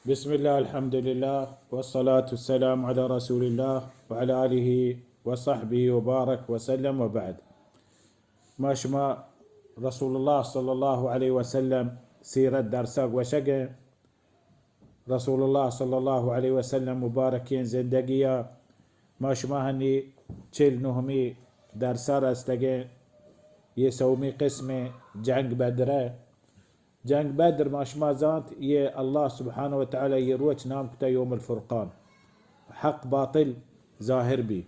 بسم الله الحمد لله والصلاة والسلام على رسول الله وعلى آله وصحبه وبارك وسلم وبعد. ما شما رسول الله صلى الله عليه وسلم سيرة درساق وشقة رسول الله صلى الله عليه وسلم مباركين زندقية ما شما هني تشيل نهمي درسار استقين يسومي قسمه جنگ بدره جنگ بدر ما شما زانت يه الله سبحانه وتعالى يروج نام كتا يوم الفرقان حق باطل ظاهر بي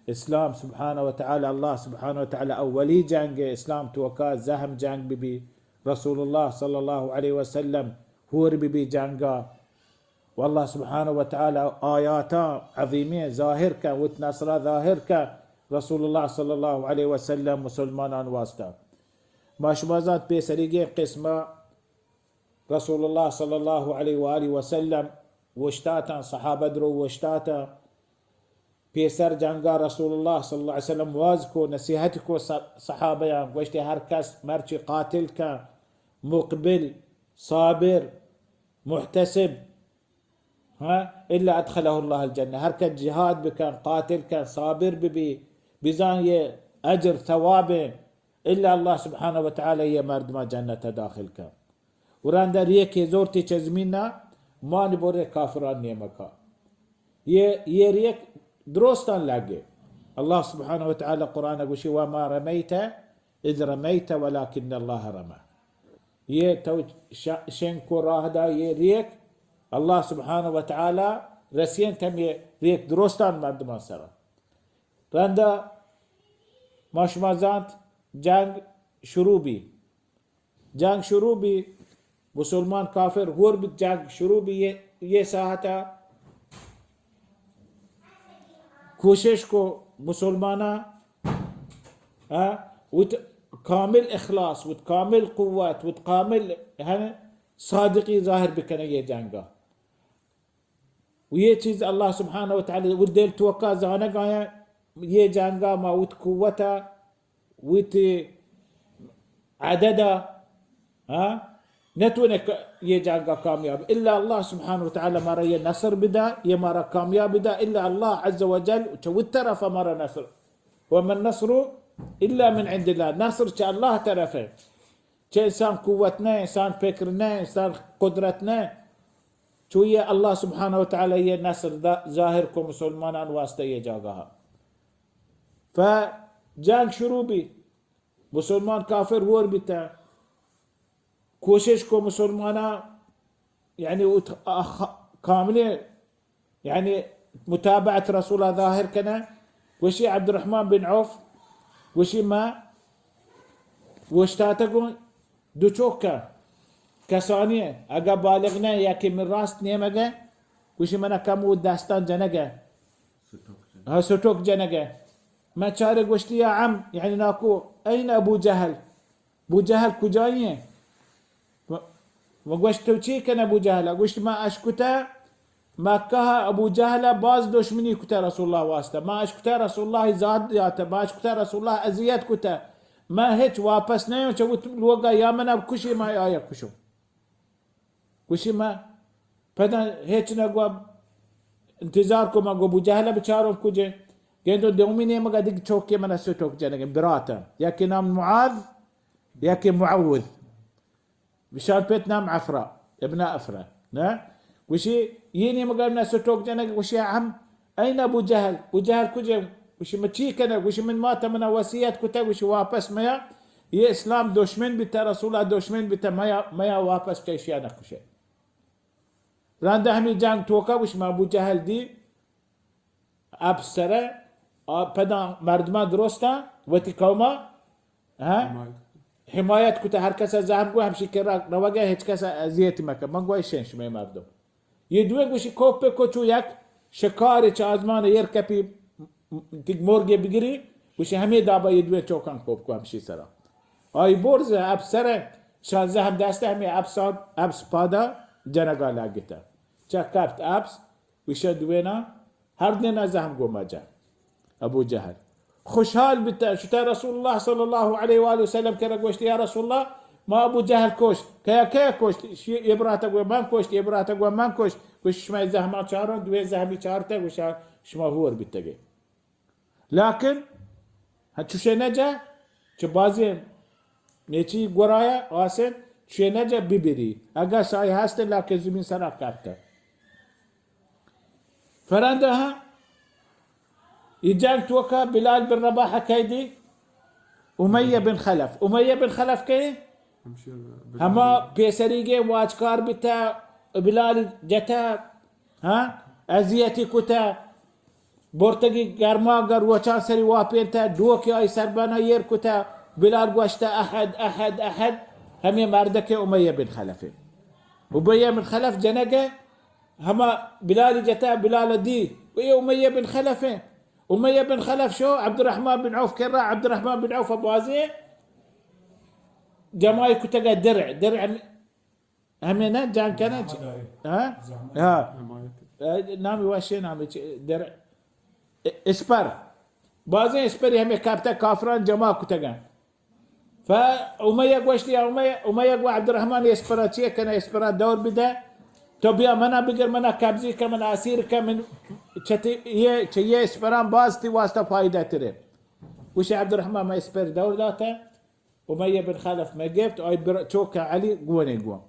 اسلام سبحانه وتعالى الله سبحانه وتعالى اولي جنگ اسلام توكا زهم جنگ بي رسول الله صلى الله عليه وسلم هو بي جنگا والله سبحانه وتعالى آياتا عظيمة ظاهر كا وتنصر ظاهر كا رسول الله صلى الله عليه وسلم مسلمان واسطة ما شما زانت بيسريقين قسمه رسول الله صلى الله عليه وآله وسلم وشتاتا صحابة درو وشتاتا بيسر جنگا رسول الله صلى الله عليه وسلم وازكو نصيحتكو صحابة وشتي هركس مرشي قاتل كان مقبل صابر محتسب إلا أدخله الله الجنة هركس جهاد بكان قاتل كان صابر بزان أجر ثوابه إلا الله سبحانه وتعالى يمرد ما جنة داخل كان وراندا ريك زورتي چزمينا ما نبوري كافران نيمكا يه ريك دروستان لاجي الله سبحانه وتعالى قرآن قوشي وما رميت إذ رميت ولكن الله رمى يه تو شنكو راهدا يه ريك الله سبحانه وتعالى رسين تم ريك دروستان مرد ما سرا راندا ماش مازانت جنگ شروع بي مسلمان کافر هور بھی جنگ شروع بھی یہ ساہتا کوشش کو مسلمانہ کامل اخلاص وتكامل قوات وتكامل صادقی ظاہر بکنے یہ جنگا ويه چیز اللہ سبحانه وتعالى وديل توقع زانق آیا یہ جنگا ما وت قوتا وت عددا نتونك يجانقا كامياب إلا الله سبحانه وتعالى مرة نصر بدا يمرا كامياب بدا إلا الله عز وجل وترف مرة نصر وما النصر إلا من عند الله نصر شاء الله ترفه شاء إنسان قوتنا إنسان فكرنا إنسان قدرتنا شوية الله سبحانه وتعالى نصر ظاهركم مسلمان واسطة يجاقها فجانق شروبي مسلمان كافر ور بتا کوشش کو مسلمانا يعني كاملة يعني متابعة رسول الله ظاهر كنا وشي عبد الرحمن بن عوف وشي ما وشتاتقون دوچوكا كسانية اگا بالغنا ياكي من راست نيمگا وشي منا كمو داستان جنگا ستوك جنگا ما چارق وشتي يا عم يعني ناكو اين ابو جهل كجاية وقشت توشي كان ابو جهل قشت ما اشكتا ما كها ابو جهل باز دشمني كتا رسول الله واسطه ما اشكتا رسول الله زاد ياته ما اشكتا رسول الله ازيات كتا ما هيك واپس نه چو لوگا يا من اب كشي ما آيا كشو كشي ما پدا هيك نگو انتظار کو ما ابو جهل بچارو کجه گندو دوميني مگا ديك چوكي من ستوك جنگ براتا يا كي نام معاذ يا كي معوذ بشار بيت نام عفراء ابن أفرا وشي يني مقالنا ستوك جنك وشي يا عم أين أبو جهل كجا وشي مچي كنا وشي من مات من وصيات كتا وشي واپس ميا ये इस्लाम दुश्मन भी था रसूल दुश्मन भी था मया वापस कैशिया न कुछ रांदा हमें जांग टोका वश अबू जहल दी अब सरे पदा मर्दमा दुरुस्ता वती कौमा حماية كنت هركسا زهم قوي همشي كراك نواجه هيك كسا زيتي مكة ما قوي شينش ما يمردو يدوي وشي كوبي كوتشو يك شكاري چازمان يركبي تيج مورجي بيجري وشي همي دابا يدوي چوكان كوب كو همشي سرا اي بورز اب سره شان زهم دسته همي ابسان ابس بادا جنگا لاگتا چكابت ابس وشدوينا هردنا زهم قو مجا ابو جهل خوشحال بتا شتا رسول الله صلى الله عليه وآله وسلم كرا قوشت يا رسول الله ما ابو جهل كشت كيا كشت يبرات اقوى من كشت يبرات اقوى من كشت وش ما زهما شارون دوي زهمي شارته وش شما هور بتجي لكن هتشو شي نجا شبازين نيتي قرايا واسن شي نجا ببري اقا ساي هاستن لكن زمين سنة كابتا فرندها يجان توكا بلال بن رباح كيدي أمية بن خلف أمية بن خلف كي هما بيسريجي واجكار بتا بلال جتا ها ازيتي كتا بورتگی گرماگر وچان سری واپینتا دوکی آی سربانا یر کتا بلال گوشتا احد همه مردک امیه بن خلفه امیه بن خلف جنگه هما بلال جتا بلال دي ويا امیه بن خلفه امیه بن خلف شو عبد الرحمن بن عوف كرا عبد الرحمن بن عوف ابو عزيز جماعي كتا درع همينا جان كانت ها نامي واشي نامي درع اسپر بعضی اسپری همه کابتا کافران جماع کتگن فأمية قوشت يا أمية قو عبد الرحمن اسپرا چیه کنه اسپرا دور بده تو بیا منا بگر منا کبزی که منا اسیر که من چیه اسپران بازتی واسطه فایده تره وش عبد الرحمن ما اسپر دور داته أمية بن خلف ما جبت اي چوك علي قواني قوان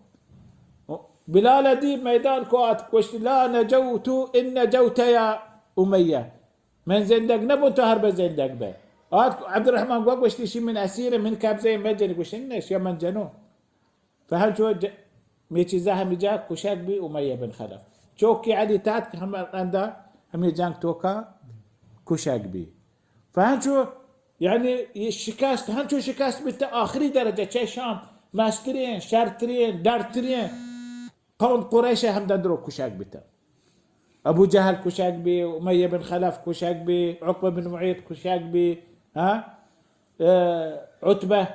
بلال دي ميدان كوات قوشت لا نجوت إن نجوت يا أمية من زندق نبو تهرب زندق به عبد الرحمن قوق وشتي شي من اسيره من كابزي مجري وش الناس يا من جنو فهل شو ميتي زاهم جاك وشاك بي أمية بن خلف شوكي علي تات هم عنده هم جانك توكا كشاك بي فهل شو يعني شكاست هل شو شكاست اخري درجه شي شام ماسترين شارترين دارترين قوم قريش هم دندرو كشاك بتا أبو جهل كشاك بي أمية بن خلف كشاك بي عقبة بن معيط كشاك بي عتبة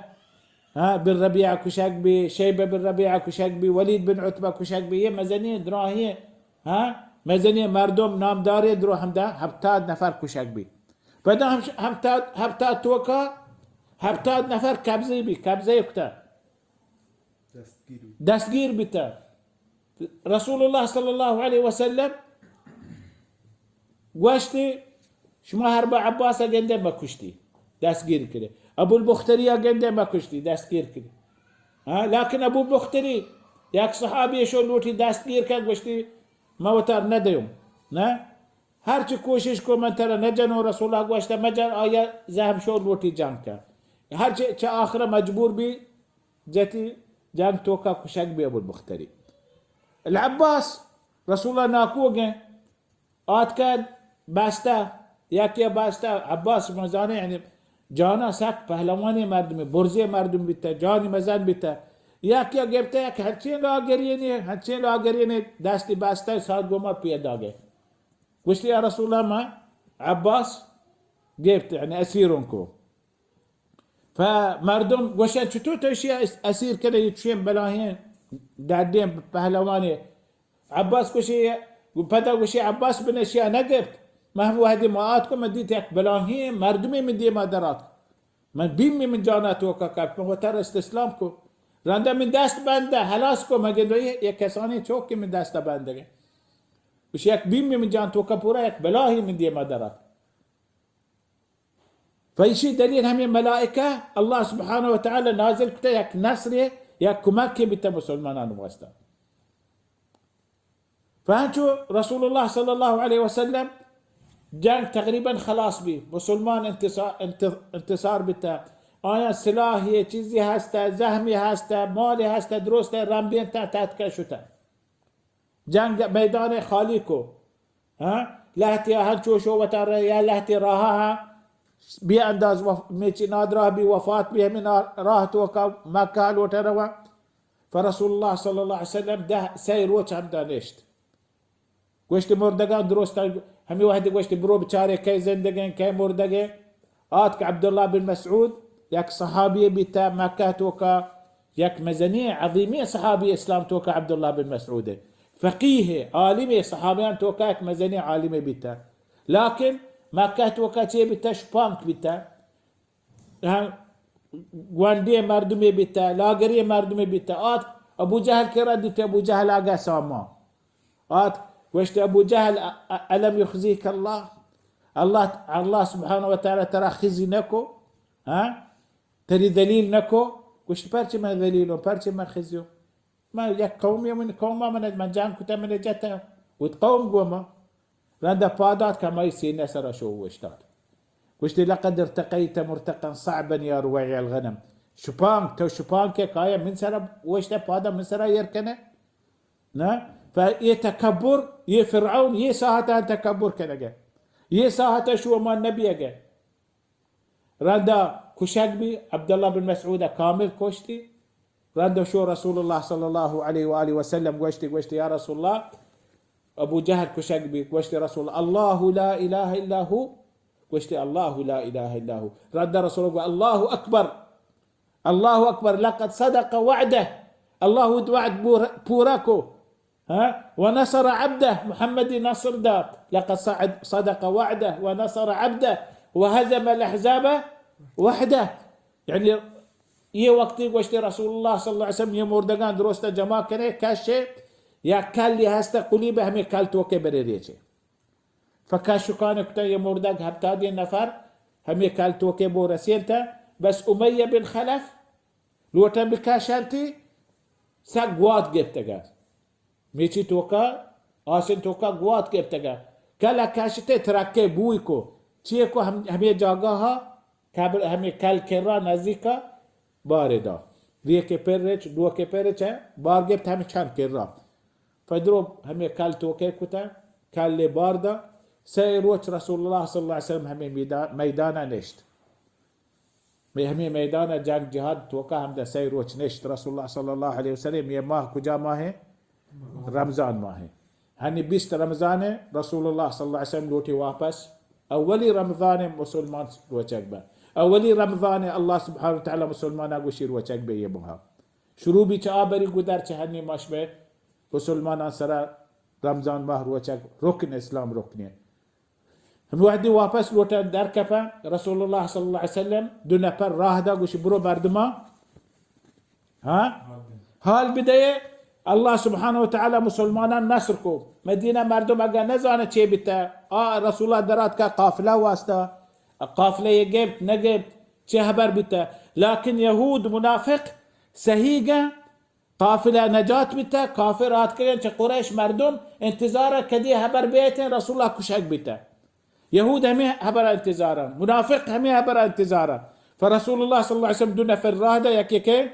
بن ربيعة كشاك بي شيبة بن ربيعة كشاك بي وليد بن عتبة كشاك بي مزنية دراهية مزنية مردم نام داري درو همدا هبتاد نفر كشاك بي فدا هبتاد توكا هبتاد نفر كبزي بي كبزي يكتا دستگیر بتا رسول الله صلى الله عليه وسلم قوشتي شما هربا عباسا قنده ما كشتي دستگیر كده ابو البختري قنده ما كشتي دستگیر كده لكن ابو البختري ياك صحابي شو لوتي دستگیر كان قوشتي موتار نديم نه هرچی کوشش کو من ترى نجنو رسول الله قوشتا مجن آيا زهم شو لوتي جان كان هرچی چه آخر مجبور بي جتي جان توكا كشاك بي ابو البختري العباس رسول الله ناكوغن آت كان باستا ياكيا باستا عباس مزاني يعني جانا ساك پهلواني مردمي برزي مردم بيتا جاني مزان بيتا ياكيا جبتا ياك هنچين لاغريني داستي باستا ساد قوما بيدا گه قلت يا رسول الله ما عباس جبت يعني اسيرونكو فمردم وشان شتو تشي اسير كده يتشين بلاهين دادين پهلواني عباس كشي وبدا وشي عباس بن اشياء نقبت ما هو هذه ماءاتكم مديتك بلاهين مردمي من دي مادرات من بيمي من جانات وكاكاب هو ترى استسلامكم راندا من دست بنده هلاسكم ما قدوا يا كساني چوكي من دست بنده وش يك بيمي من جان توكا پورا يك بلاهي من دي مادرات فيشي دليل هم الملائكة الله سبحانه وتعالى نازل كتا يك نصر يك كمكي بتا مسلمان واسطة فهنشو رسول الله صلى الله عليه وسلم جان تقريبا خلاص بي مسلمان انتصار بتا آیا سلاحی چیزی هسته زهمی هسته مالی هسته درسته رمبین تحت کشوته جنگ میدان خالی کو لحتی هر چوشو و تر یا لحتی راها بی انداز میچی نادراه بی وفات بی همین راه تو که مکه لوته روا فرسول الله صلی الله علیه وسلم ده سیر وچ هم دانشت گوشت مردگان درست همي واحد گوشت برو بچاره کی زندگین کی مردگه آت عبد الله بن مسعود يك صحابي بتا مكة توكا يك مزنية عظيمية صحابي إسلام توكا عبد الله بن مسعود فقيه عالمي صحابيان توكا يك مزنية عالمي بتا لكن مكة توكا تي بتا شبانك بتا گواندی مردمی بیتا لاگری مردمی بیتا آت ابو جهل کرا دیت ابو جهل آگا ساما آت وشت ابو جهل ألم يخزيك الله سبحانه وتعالى ترى خزي نكو تري ذليل نكو وشت بارش ما ذليلو بارش ما خزيو ما يك قوم من قوم من جان كتا من جتا وتقوم قوما راندا بادات كما يصير نسر شو وشتات وشتي لقد ارتقيت مرتقا صعبا يا روعي الغنم شبان كايا من سر وشتا بادا من سر يركنه فيتكبر فرعون ساعتها تكبر كنجا ساعتها شو ما النبي جا راندا كشاكبي عبد الله بن مسعود كامل كوشتي راندا شو رسول الله صلى الله عليه واله وسلم وشتي يا رسول الله ابو جهل كشاكبي وشتي رسول الله لا اله الا هو وشتي الله لا اله الا هو راندا رسول الله اكبر الله اكبر لقد صدق وعده الله وعد بوراكو ونصر عبده محمد نصر دا لقد صدق وعده ونصر عبده وهزم الأحزاب وحده يعني وقتي وشتي رسول الله صلى الله عليه وسلم يموردگان درست جماع كنه كاشه يا كالي هستا قليبه همي كالتوكي بريريچه فكاشو كان كتا يموردگ هبتادي نفر همي كالتوكي بورسينتا بس أمية بن خلف لوتا بكاشانتي ساقوات جبتگا ميشي توكا آسن توكا قوات كيبتگا كلا كاشته تركي بويكو چيكو همي جاگاها كابل همي كال كرا نزديكا باردا ريكي پرچ دو کے پرچ ہے بار گفت همي چند كرا فدروب همي كال توكي كتا كال لي باردا سيروچ رسول الله صلى الله عليه وسلم همي ميدانا نشت همي ميدانا جنگ جهاد توكا هم ده سيروچ نشت رسول الله صلى الله عليه وسلم ये माह कुजा माह है رمضان माह है हनी 20 रमजान है रसूल अल्लाह सल्लल्लाहु अलैहि वसल्लम लौटे वापस अवली रमजान मुसलमान रोचक बा अवली रमजान अल्लाह सुब्हानहू व तआला मुसलमान आगुशी रोचक बे ये बुहा शुरू भी चाबरी गुदर चहनी मशबे मुसलमान सरा रमजान माह रोचक रुकन इस्लाम रुकन हम वादी वापस लौटा दर कपा रसूलुल्लाह सल्लल्लाहु अलैहि वसल्लम दुना पर राह दा गुश ब्रो बर्दमा हाल बिदये الله سبحانه وتعالى مسلمان نصر کو مدینہ مردم اگر نزانه چه بیتا رسول الله درات کا قافله واسطه قافله يجيب نجيب چه خبر بیتا لكن يهود منافق سهيگه قافله نجات بیتا کافرات کرن چه قریش مردم انتظار کدی خبر بیت رسول الله کشک بیتا يهود همي خبر انتظار منافق همي خبر انتظار فرسول الله صلى الله عليه وسلم دون في الراهده يكيكي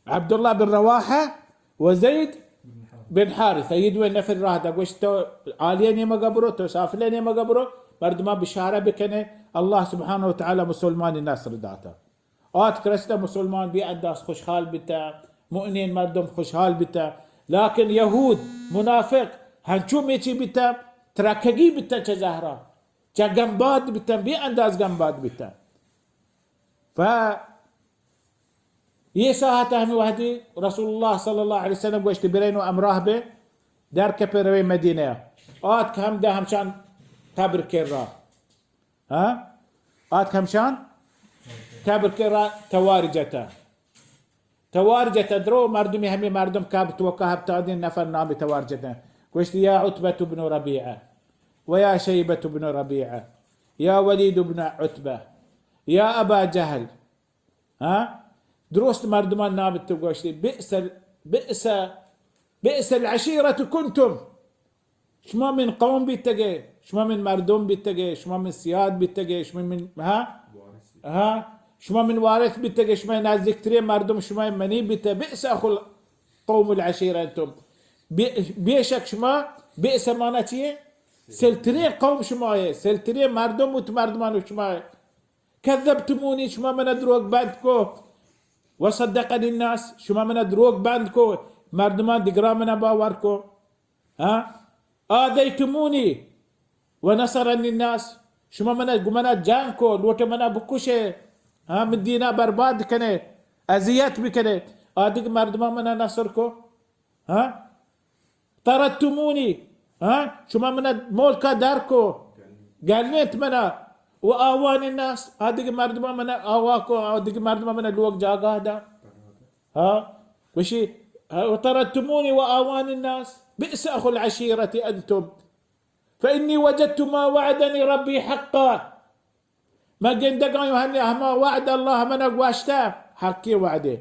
عبد الله بن رواحة وزيد بن حارثة يدوين في الرهدة قشتو عاليين يما قبرو تو سافلين يما قبرو برد ما بشارة بكنه الله سبحانه وتعالى مسلمان الناصر داتا كرستا مسلمان بيعداس خوشحال بتا مؤمنين مردم خوشحال بتا لكن يهود منافق هنشو ميشي بتا تركجي بتا چزهرا چا گنباد بتا بيعداس گنباد بتا ساعة همی وحدي رسول الله صلى الله عليه وسلم واشت برينو امراه به در كبروي مدينة كم ده همشان قبر كرا كمشان قبر كرا توارجتا درو مردمي همي مردم كابت وكهب تادين نفر نامي توارجتا واشت يا عتبة بن ربيعة ويا شيبة بن ربيعة يا وليد بن عتبة يا أبا جهل دروست مردمان نابت تقوشتي بئس العشيرة كنتم شما من قوم بيتجي شما من مردم بيتجي شما من سياد بيتجي شما من شما من وارث بيتجي شما ناس ذكرين مردم شما مني بئس أخو قوم العشيرة أنتم بيشك شما بئس مانتيه سلترين قوم شما سلترين مردم وتمردمان شما كذبتموني شما من دروغ بندكو وصدقني الناس شما من دروغ بندكو مردمان دقرا من باوركو آذيتموني ونصرني الناس شما من قمنا جانكو لوت منا بكوشه من دينا برباد كنه أزيات بكنه آدق مردمان من نصركو طردتموني شما من مولكا داركو قالنيت منا وآوان الناس هذه مردم من آواكو هذه مردم من الوقت جاء هذا ها وشي وطردتموني وآوان الناس بئس أخو العشيرة أنتم فإني وجدت ما وعدني ربي حقا ما قندقا يهني أما وعد الله من أقواشتا حقي وعده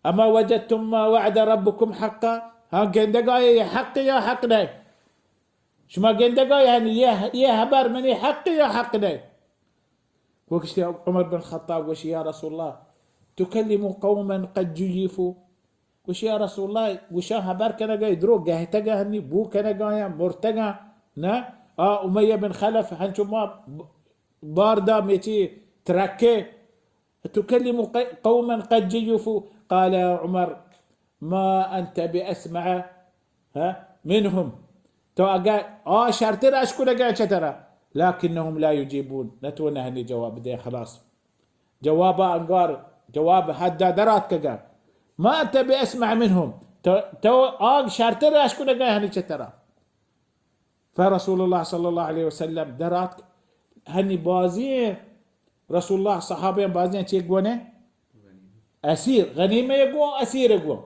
أما وجدتم ما وعد ربكم حقا ها قندقا يا حقي يا حقنا شما قندقا يعني يا هبر مني حقي يا حقنا وكشتي عمر بن الخطاب وش يا رسول الله تكلم قوما قد جيفوا وش يا رسول الله وشا هبر كنا جاي درو جاهتجا هني بو كنا جاي مرتجا نا أمية بن خلف هنشوف ما باردا ميتي تركه تكلم قوما قد جيفوا قال يا عمر ما أنت بأسمع منهم تو أجا شرطر أشكو لقى شترا لكنهم لا يجيبون نتونا هني جواب ده خلاص جواب أنقار جواب حدا درات كجا ما أنت بأسمع منهم تو شرطر أشكو لقى هني شترا فرسول الله صلى الله عليه وسلم درات هني بازي رسول الله صحابين بازين شيء يقونه أسير غنيمة يقوى أسير يقوى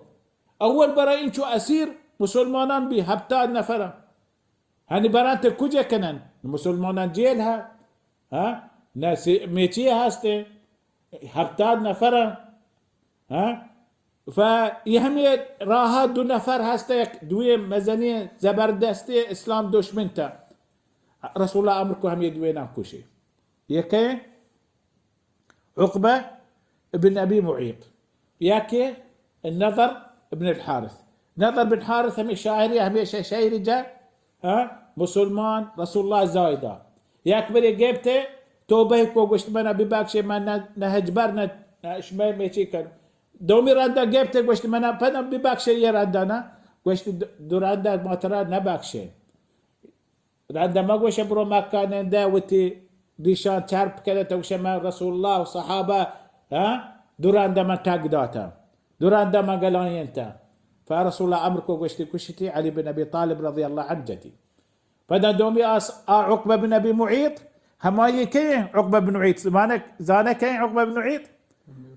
أول براين شو أسير مسلمانان بي هبتاد نفرا هني برانت كوجا كنن مسلمانان جيلها ناس ميتي هاسته هبتاد نفرا فيهمي راها دو نفر هاسته دوی مزنی زبردستی اسلام دشمنتا رسول الله امركم هم يدوينا كوشي يكي عقبة ابن ابي معيط ياكي النضر ابن الحارث نضر بن حارث هم شاعري هم شاعري جاء مسلمان رسول الله زايدا ياكبر جبته توبه كو قشت منا بباكش ما نهجبرنا شمال ميتيكن دومي راندا جبته قشت منا فنا بباكش يراندانا قشت دوراندا ما ترى نباكش راندا ما قوش برو مكان داوتي ديشان تشارب كذا توشما رسول الله وصحابه دوراندا ما تاقداتا دوراندا ما قالوا انت فرسول الله امركو قشتي كشتي علي بن ابي طالب رضي الله عنه جدي فدا دومي عقبه بن ابي معيط هماي كي عقبه بن معيط زانك كي عقبه بن معيط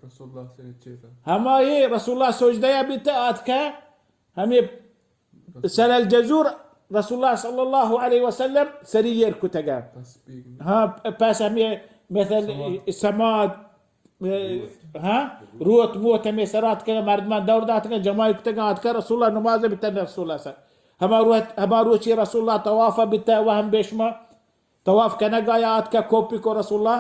رسول الله سنتشيفا هماي رسول الله سجدة بتاعتك همي سال الجزور رسول الله صلى الله عليه وسلم سرير كتجا باس همي مثل السماد روت موت همي سرات كذا مردمان دور دات كذا جماعة كتجا أذكر رسول الله نماذج بتاع رسول الله صلى هما روت شيء رسول الله طواف بتاع وهم بيشما طواف كنا جايات كوبي كو رسول الله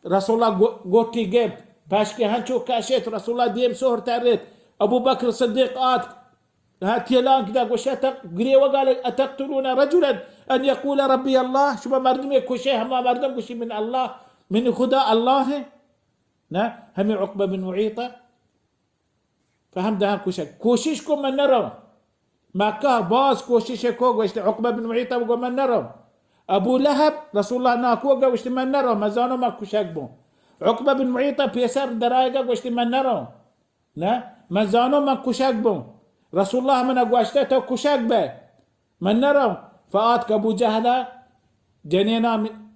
رسول الله قوتي جيب باش كي هنشوف كاشيت رسول الله ديم سهر تاريت ابو بكر الصديق تيلان كده قشتا قري وقال اتقتلون رجلا ان يقول ربي الله شو مردم يكوشي ما مردم كوشي من الله من خدا الله هم عقبه بن معيطه فهم ده كوشيشكم من نرى ما كه باز كوشيشكو قشت عقبه بن معيطه وقال من نرى ابو لهب رسول الله ناكوغا وشت من نرى مزانو ما كوشاك بو عقبه بن معيطه بيسر درايقا وشت من نرى مزانو ما كوشاك بو رسول الله من اقواشته كوشاك به من نرى فآت ابو جهل جنينا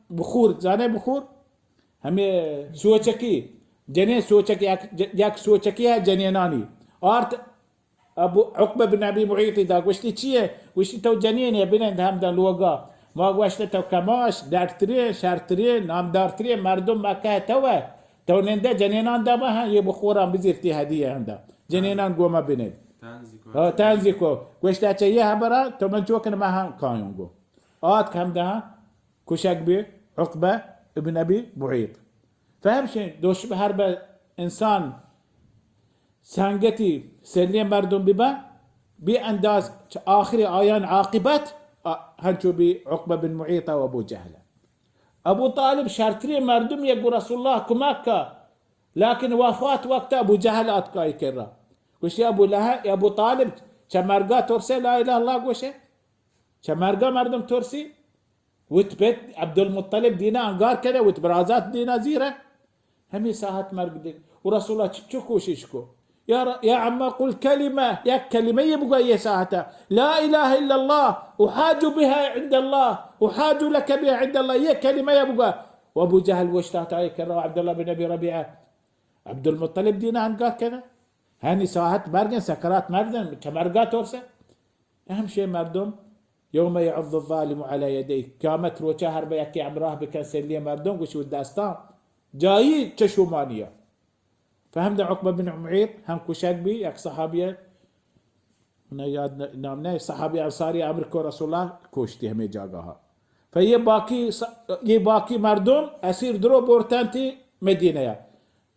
بخور زاني بخور هم سوچكي جنين سوچكي ياك سوچكي جنيناني ارت ابو عقبه بن ابي معيط دا وشتي تشيه وشتي تو جنين يا بنت هم دا لوغا ما قوشته تو كماش دارتري شارتري نام دارتري مردم مكه تو ننده جنينان دا ما هي بخوران بزيرتي هديه عندها جنينان قوما بنت تانزيكو قوشته تشيه برا تو من جوكن ما كانوا آت كم ده كشك بي عقبه ابن ابي معيط فهم شيء دوش بحرب انسان سانجتي سليم مردم ببا بانداز اخر ايان عاقبت هنشو بعقبه بن معيطه وابو جهل ابو طالب شارتري مردم يقول رسول الله كمكه لكن وفات وقت ابو جهل اتكاي كرا وش يا ابو لها يا ابو طالب شمرقا ترسي لا اله الا الله وشه شمرقا مردم ترسي وتبت عبد المطلب دينا انقار كذا وتبرازات دينا زيره همي ساعات مرق دي ورسول الله تشكو شيشكو يا عم قل كلمة، يا كلمة يبقى ساعتها لا إله إلا الله أحاج بها عند الله، أحاج لك بها عند الله، هي كلمة يبقى. وأبو جهل وشتات عليه كره عبد الله بن أبي ربيعة، عبد المطلب دينا عن قال كذا هاني ساعات مردن سكرات مردن كمرقات ورسة. أهم شيء مردم يوم يعض الظالم على يديه كامت روشاهر بيكي عمراه بكنسل لي مردم وشو الداستان جاي تشومانية. فهم ده عقبة بن عمير هم كشاكبي ياك صحابية نامنا صحابي أنصاري أمريكا رسول الله كوشتي هم جاقاها. فهي باقي مردم أسير درو بورتانتي مدينة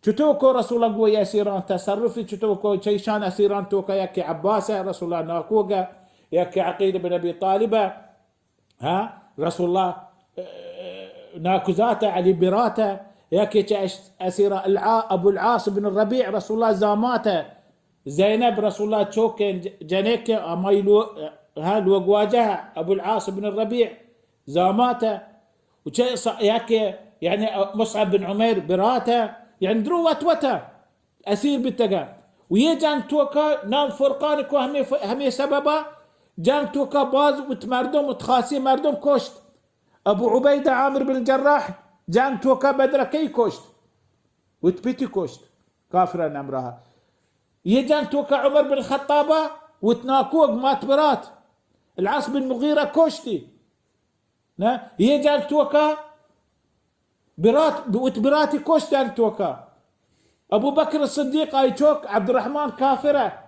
چطوكو رسول الله قوي أسيران تصرفي چطوكو شيشان أسيران توكا ياكي عباسة رسول الله ناكوغا ياكي عقيل بن أبي طالبة رسول الله ناكوزاته علي براته ياكي أسيرة أبو العاص بن الربيع رسول الله زاماته زينب رسول الله تشوكين جنيك أما الوقواجها أبو العاص بن الربيع زاماته ياكي يعني مصعب بن عمير براته يعني درو وتا أسير بالتقى ويجان توكا نام فرقانك وهمي سببا جان توكا باز وتمردم وتخاسي مردم كوشت. أبو عبيدة عامر بن الجراح جان توكا بدركي كوشت وتبيتي كوشت كافرا نمرها. يجان توكا عمر بن الخطابة وتناكوك مات برات العاص بن مغيرة كوشتي. يجان توكا برات وتبراتي كوشت جان توكا. أبو بكر الصديق أيشوك عبد الرحمن كافرة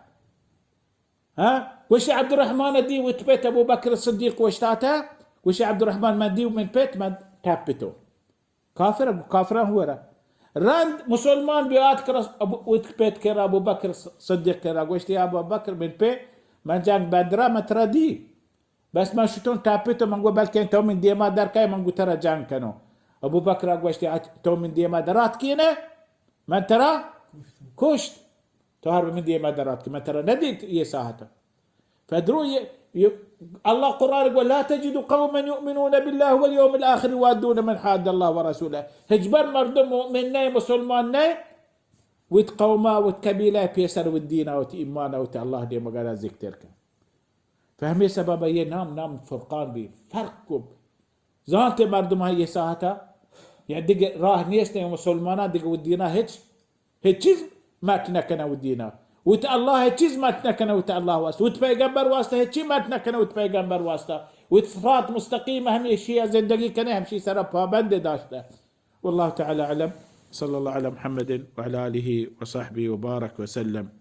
وش عبد الرحمن دي وتبيت أبو بكر الصديق وشتاته وش عبد الرحمن ما دي ومن بيت ما تابتو كافرة هو راند مسلمان بيات كرس وتبيت كرا أبو بكر الصديق كرا وشتي أبو بكر من بيت ما جان بدرا ما تردي بس ما شتون تابتو من قبل كان تو من ديما دار كاي من ترى جان كانوا أبو بكر وشتي تو من ديما درات كينه ما ترى كشت تهرب من دي مدراتك ما ترى نديت يساهته. فدروا الله قرآن يقول لا تجد قوما يؤمنون بالله واليوم الآخر يوادون من حاد الله ورسوله. هجبر مردم مؤمنين مسلمانين وتقوما وتكبيلا بيسر والدين وتإيمانا وت الله دي مقالا ذكرك. فهمي سبب نام فرقان بي فرقكم زانت مردم هاي يساهته يعني دق راه نيسنا مسلمانا دق ودينا هيتشيز ما تنكنا ودينا وت الله هيتشيز ما تنكنا وت الله واسطه وت بيغمبر واسطه هيتشي ما تنكنا وت بيغمبر واسطه وصفات مستقيمه هم شيء زندقي كان هم شيء سربها بند داشته. والله تعالى اعلم. صلى الله على محمد وعلى اله وصحبه وبارك وسلم.